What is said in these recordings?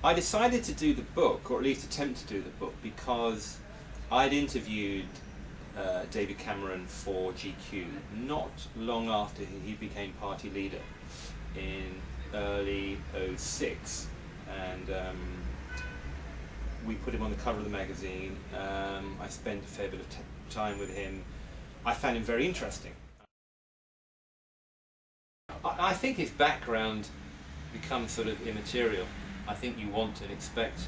I decided to do the book, or at least attempt to do the book, because I'd interviewed David Cameron for GQ not long after he became party leader in early '06, and we put him on the cover of the magazine. I spent a fair bit of time with him. I found him very interesting. I think his background becomes sort of immaterial. I think you want and expect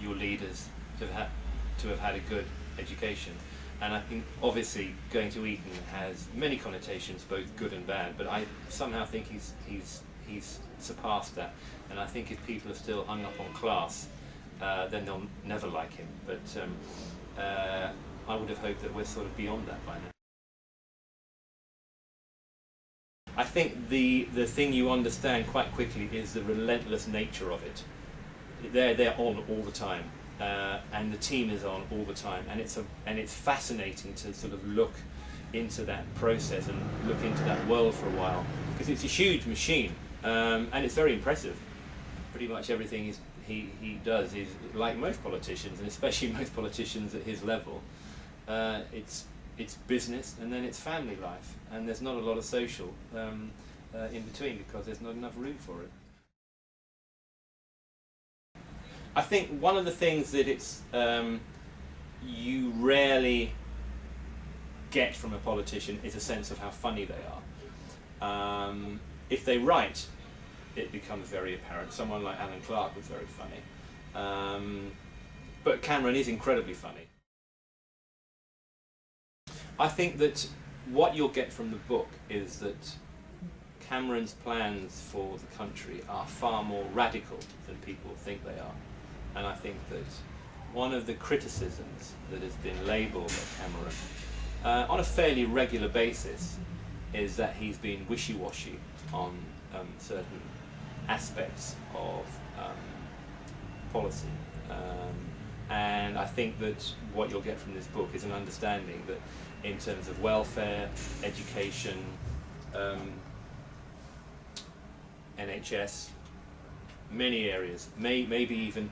your leaders to have had a good education, and I think obviously going to Eton has many connotations, both good and bad. But I somehow think he's surpassed that, and I think if people are still hung up on class, then they'll never like him. But I would have hoped that we're sort of beyond that by now. I think the thing you understand quite quickly is the relentless nature of it. They're on all the time, and the team is on all the time, and it's fascinating to sort of look into that process and look into that world for a while, because it's a huge machine, and it's very impressive. Pretty much everything he does is like most politicians, and especially most politicians at his level. It's business, and then it's family life, and there's not a lot of social in between, because there's not enough room for it. I think one of the things that you rarely get from a politician is a sense of how funny they are. If they write, it becomes very apparent. Someone like Alan Clark was very funny, but Cameron is incredibly funny. I think that what you'll get from the book is that Cameron's plans for the country are far more radical than people think they are. And I think that one of the criticisms that has been labelled at Cameron on a fairly regular basis is that he's been wishy-washy on certain aspects of policy. And I think that what you'll get from this book is an understanding that in terms of welfare, education, NHS, many areas, maybe even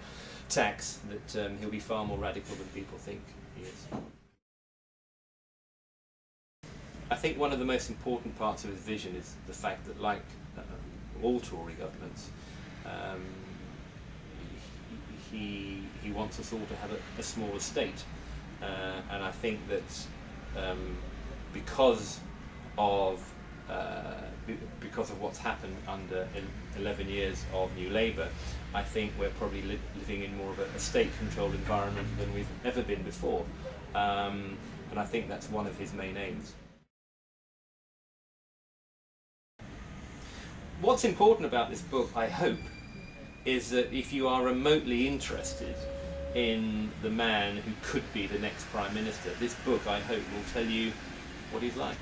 tax, that he'll be far more radical than people think he is. I think one of the most important parts of his vision is the fact that, like all Tory governments, he wants us all to have a smaller state, and I think that because of what's happened under 11 years of New Labour, I think we're probably living in more of a state-controlled environment than we've ever been before, and I think that's one of his main aims. What's important about this book, I hope, is that if you are remotely interested in the man who could be the next Prime Minister, this book, I hope, will tell you what he's like.